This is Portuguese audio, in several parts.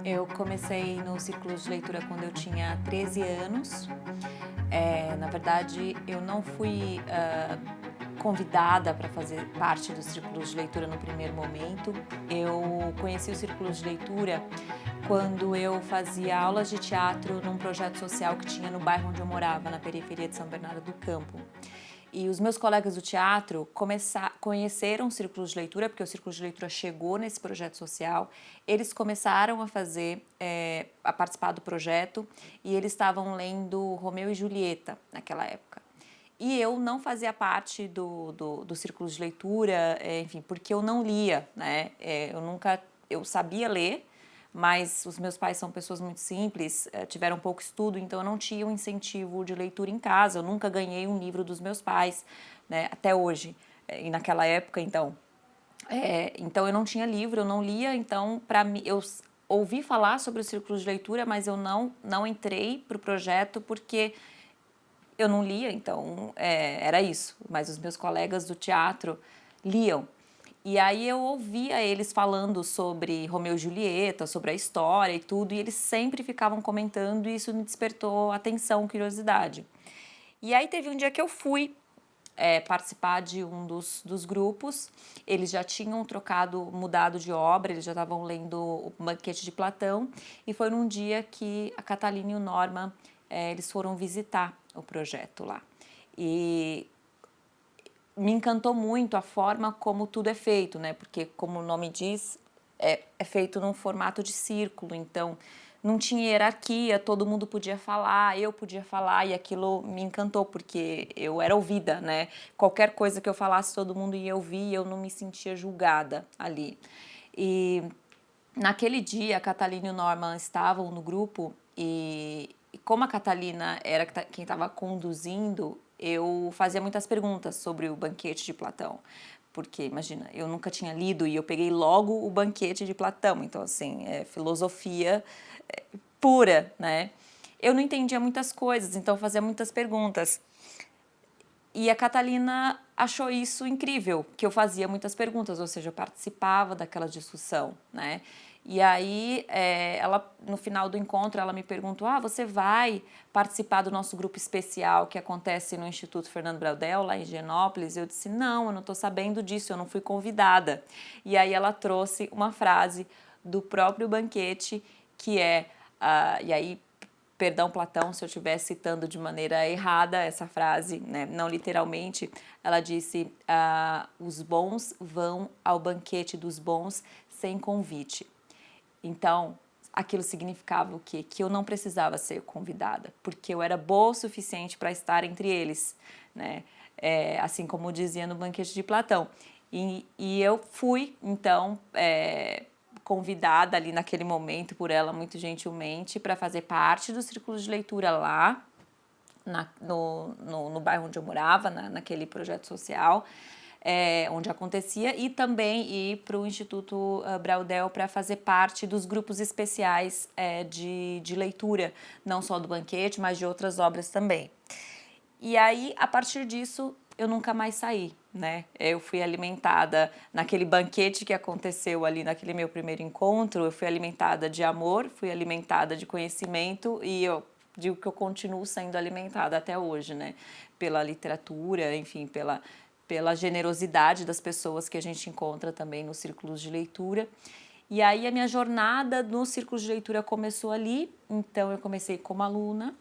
Eu comecei no círculo de leitura quando eu tinha 13 anos. Na verdade, eu não fui convidada para fazer parte do círculo de leitura no primeiro momento. Eu conheci o círculo de leitura quando eu fazia aulas de teatro num projeto social que tinha no bairro onde eu morava, na periferia de São Bernardo do Campo. E os meus colegas do teatro conheceram o círculo de leitura, porque o círculo de leitura chegou nesse projeto social. Eles começaram a participar do projeto, e eles estavam lendo Romeu e Julieta naquela época. E eu não fazia parte do círculo de leitura, enfim, porque eu não lia, né? Eu sabia ler, mas os meus pais são pessoas muito simples, tiveram pouco estudo, então eu não tinha um incentivo de leitura em casa. Eu nunca ganhei um livro dos meus pais, né, até hoje. E naquela época, então eu não tinha livro, eu não lia. Então, para mim, eu ouvi falar sobre o círculo de leitura, mas eu não entrei para o projeto porque eu não lia. Então era isso. Mas os meus colegas do teatro liam. E aí eu ouvia eles falando sobre Romeu e Julieta, sobre a história e tudo, e eles sempre ficavam comentando, e isso me despertou atenção, curiosidade. E aí teve um dia que eu fui participar de um dos grupos. Eles já tinham mudado de obra, eles já estavam lendo o Banquete de Platão, e foi num dia que a Catalina e o Norman, eles foram visitar o projeto lá. E me encantou muito a forma como tudo é feito, né? Porque, como o nome diz, é feito num formato de círculo. Então, não tinha hierarquia, todo mundo podia falar, eu podia falar, e aquilo me encantou, porque eu era ouvida, né? Qualquer coisa que eu falasse, todo mundo ia ouvir, e eu não me sentia julgada ali. E naquele dia, a Catalina e o Norman estavam no grupo, e como a Catalina era quem estava conduzindo, eu fazia muitas perguntas sobre o Banquete de Platão. Porque, imagina, eu nunca tinha lido e eu peguei logo o Banquete de Platão. Então, assim, é filosofia pura, né? Eu não entendia muitas coisas, então eu fazia muitas perguntas. E a Catalina achou isso incrível, que eu fazia muitas perguntas, ou seja, eu participava daquela discussão, né? E aí, no final do encontro, ela me perguntou: você vai participar do nosso grupo especial que acontece no Instituto Fernando Braudel, lá em Higienópolis? Eu disse: não, eu não estou sabendo disso, eu não fui convidada. E aí ela trouxe uma frase do próprio Banquete, que e aí, perdão, Platão, se eu estiver citando de maneira errada essa frase, né? Não literalmente, ela disse: os bons vão ao banquete dos bons sem convite. Então, aquilo significava o quê? Que eu não precisava ser convidada, porque eu era boa o suficiente para estar entre eles, né? Assim como dizia no Banquete de Platão. E eu fui, então, convidada ali naquele momento por ela, muito gentilmente, para fazer parte do círculo de leitura lá, no bairro onde eu morava, naquele projeto social, onde acontecia, e também ir para o Instituto Braudel para fazer parte dos grupos especiais de leitura, não só do Banquete, mas de outras obras também. E aí, a partir disso, eu nunca mais saí, né? Eu fui alimentada naquele banquete que aconteceu ali naquele meu primeiro encontro. Eu fui alimentada de amor, fui alimentada de conhecimento, e eu digo que eu continuo sendo alimentada até hoje, né? Pela literatura, enfim, pela generosidade das pessoas que a gente encontra também nos círculos de leitura. E aí a minha jornada no círculo de leitura começou ali. Então eu comecei como aluna.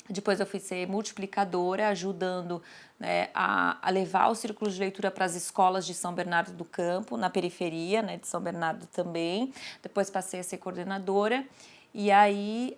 Depois eu fui ser multiplicadora, ajudando, né, a levar o círculo de leitura para as escolas de São Bernardo do Campo, na periferia, né, de São Bernardo também. Depois passei a ser coordenadora. E aí,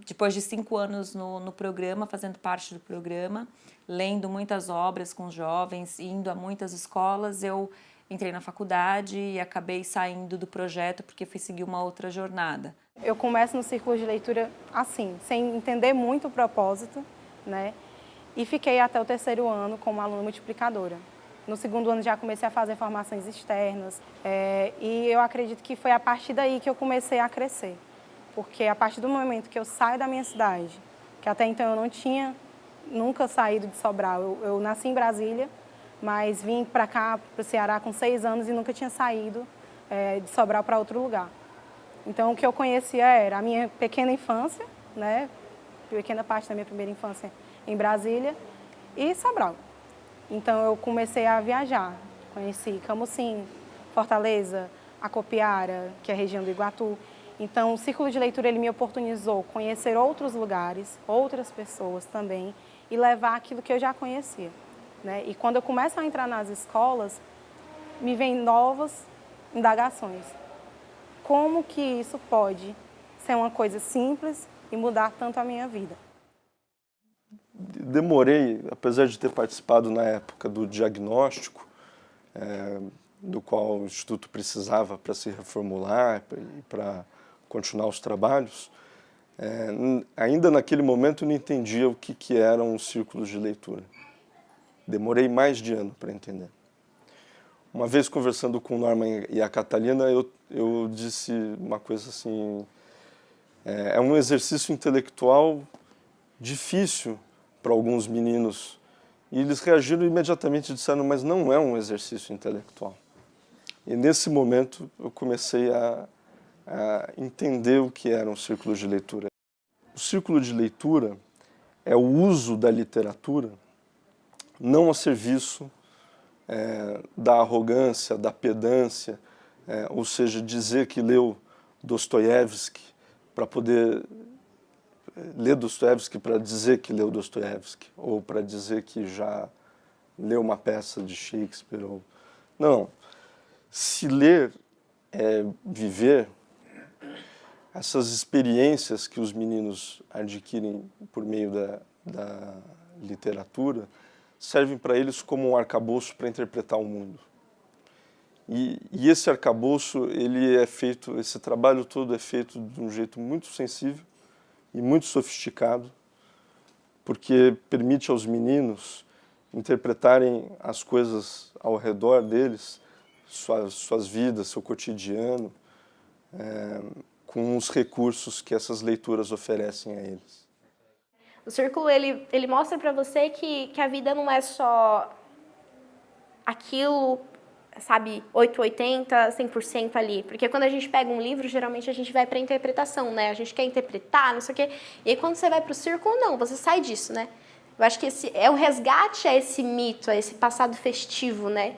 depois de 5 anos no programa, fazendo parte do programa, lendo muitas obras com os jovens, indo a muitas escolas, eu entrei na faculdade e acabei saindo do projeto porque fui seguir uma outra jornada. Eu começo no círculo de leitura assim, sem entender muito o propósito, né? E fiquei até o 3º ano como aluna multiplicadora. No 2º ano já comecei a fazer formações externas, e eu acredito que foi a partir daí que eu comecei a crescer. Porque a partir do momento que eu saio da minha cidade, que até então eu não tinha nunca saído de Sobral, eu nasci em Brasília, mas vim para cá, para o Ceará, com 6 anos e nunca tinha saído de Sobral para outro lugar. Então, o que eu conhecia era a minha pequena infância, né? Pequena parte da minha primeira infância em Brasília e Sobral. Então, eu comecei a viajar. Conheci Camusim, Fortaleza, Acopiara, que é a região do Iguatu. Então, o Círculo de Leitura ele me oportunizou conhecer outros lugares, outras pessoas também, e levar aquilo que eu já conhecia, né? E quando eu começo a entrar nas escolas, me vêm novas indagações. Como que isso pode ser uma coisa simples e mudar tanto a minha vida? Demorei, apesar de ter participado na época do diagnóstico, do qual o Instituto precisava para se reformular e para continuar os trabalhos, ainda naquele momento eu não entendia o que eram os círculos de leitura. Demorei mais de ano para entender. Uma vez conversando com o Norman e a Catalina, eu disse uma coisa assim, é um exercício intelectual difícil para alguns meninos. E eles reagiram imediatamente e disseram, mas não é um exercício intelectual. E nesse momento eu comecei a entender o que era um círculo de leitura. O círculo de leitura é o uso da literatura não a serviço da arrogância, da pedância, ou seja, dizer que leu Dostoiévski para poder ler Dostoiévski para dizer que leu Dostoiévski, ou para dizer que já leu uma peça de Shakespeare. Não. Se ler é viver, essas experiências que os meninos adquirem por meio da literatura servem para eles como um arcabouço para interpretar o mundo. E esse arcabouço, ele é feito, esse trabalho todo é feito de um jeito muito sensível e muito sofisticado, porque permite aos meninos interpretarem as coisas ao redor deles, suas vidas, seu cotidiano, com os recursos que essas leituras oferecem a eles. O círculo, ele mostra para você que a vida não é só aquilo, sabe, 880, 100% ali. Porque quando a gente pega um livro, geralmente a gente vai para a interpretação, né? A gente quer interpretar, não sei o quê. E aí quando você vai para o círculo, não, você sai disso, né? Eu acho que esse é um resgate a esse mito, a esse passado festivo, né?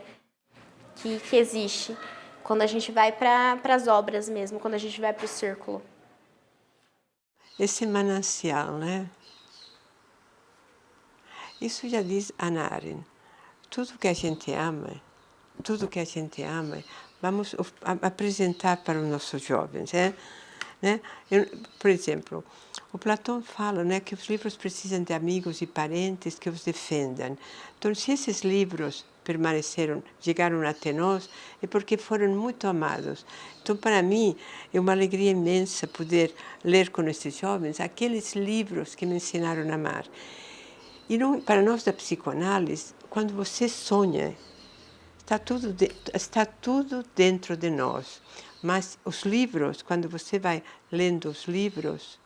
Que existe quando a gente vai para as obras mesmo, quando a gente vai para o círculo. Esse manancial, né? Isso já diz Hannah Arendt. Tudo que a gente ama, vamos apresentar para os nossos jovens. Né? Por exemplo, o Platão fala, né, que os livros precisam de amigos e parentes que os defendam. Então, se esses livros chegaram até nós, é porque foram muito amados. Então, para mim, é uma alegria imensa poder ler com esses jovens aqueles livros que me ensinaram a amar. E não, para nós da psicoanálise, quando você sonha, está tudo dentro de nós. Mas os livros, quando você vai lendo os livros,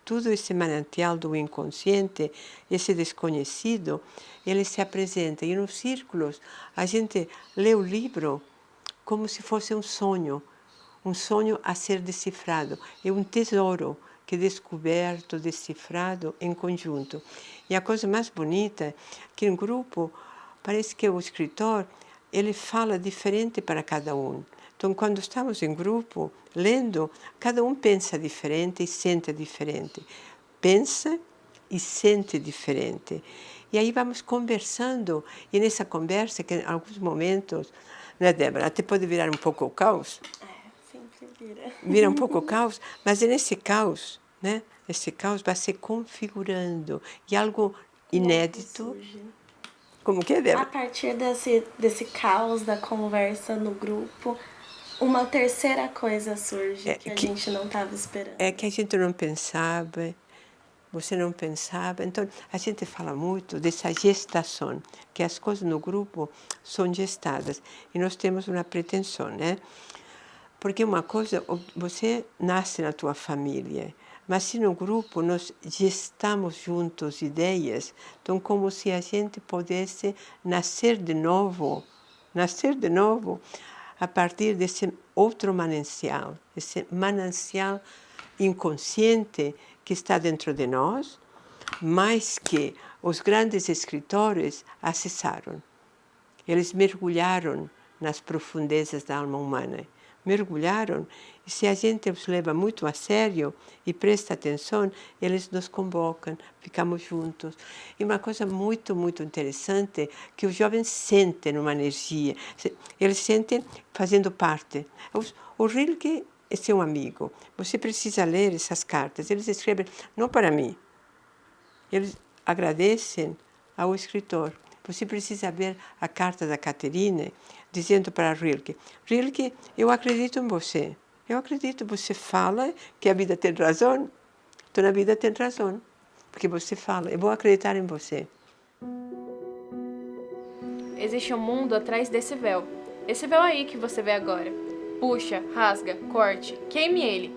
todo esse manancial do inconsciente, esse desconhecido, ele se apresenta. E nos círculos, a gente lê o livro como se fosse um sonho a ser decifrado. É um tesouro que é descoberto, decifrado em conjunto. E a coisa mais bonita é que em grupo, parece que o escritor, ele fala diferente para cada um. Então, quando estamos em grupo, lendo, cada um pensa diferente e sente diferente. Pensa e sente diferente. E aí vamos conversando, e nessa conversa, que em alguns momentos, né, Débora, até pode virar um pouco o caos. Sempre vira. Vira um pouco o caos, mas nesse caos, né, esse caos vai se configurando. E algo inédito. Como que é, Débora? A partir desse caos da conversa no grupo, uma terceira coisa surge que a gente não estava esperando. É que a gente não pensava, você não pensava. Então, a gente fala muito dessa gestação, que as coisas no grupo são gestadas. E nós temos uma pretensão, né? Porque uma coisa, você nasce na tua família, mas se no grupo nós gestamos juntos ideias, então como se a gente pudesse nascer de novo, a partir desse outro manancial, esse manancial inconsciente que está dentro de nós, mas que os grandes escritores acessaram. Eles mergulharam nas profundezas da alma humana. Mergulharam, e se a gente os leva muito a sério e presta atenção, eles nos convocam, ficamos juntos. E uma coisa muito, muito interessante, que os jovens sentem uma energia, eles sentem fazendo parte. O Rilke é seu amigo, você precisa ler essas cartas. Eles escrevem, não para mim, eles agradecem ao escritor. Você precisa ver a carta da Caterine, dizendo para Rilke, Rilke, eu acredito em você. Eu acredito, você fala que a vida tem razão. Então a vida tem razão, porque você fala, eu vou acreditar em você. Existe um mundo atrás desse véu. Esse véu aí que você vê agora. Puxa, rasga, corte, queime ele.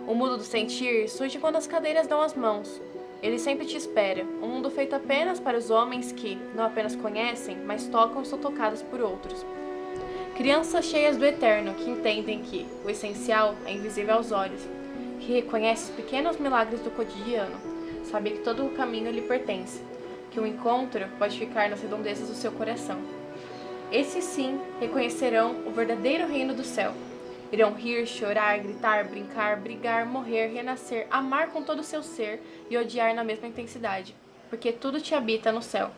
O mundo do sentir surge quando as cadeiras dão as mãos. Ele sempre te espera, um mundo feito apenas para os homens que não apenas conhecem, mas tocam e são tocados por outros. Crianças cheias do eterno, que entendem que o essencial é invisível aos olhos, que reconhecem os pequenos milagres do cotidiano, sabe que todo o caminho lhe pertence, que o encontro pode ficar nas redondezas do seu coração. Esses sim reconhecerão o verdadeiro reino do céu. Irão rir, chorar, gritar, brincar, brigar, morrer, renascer, amar com todo o seu ser e odiar na mesma intensidade, porque tudo te habita no céu.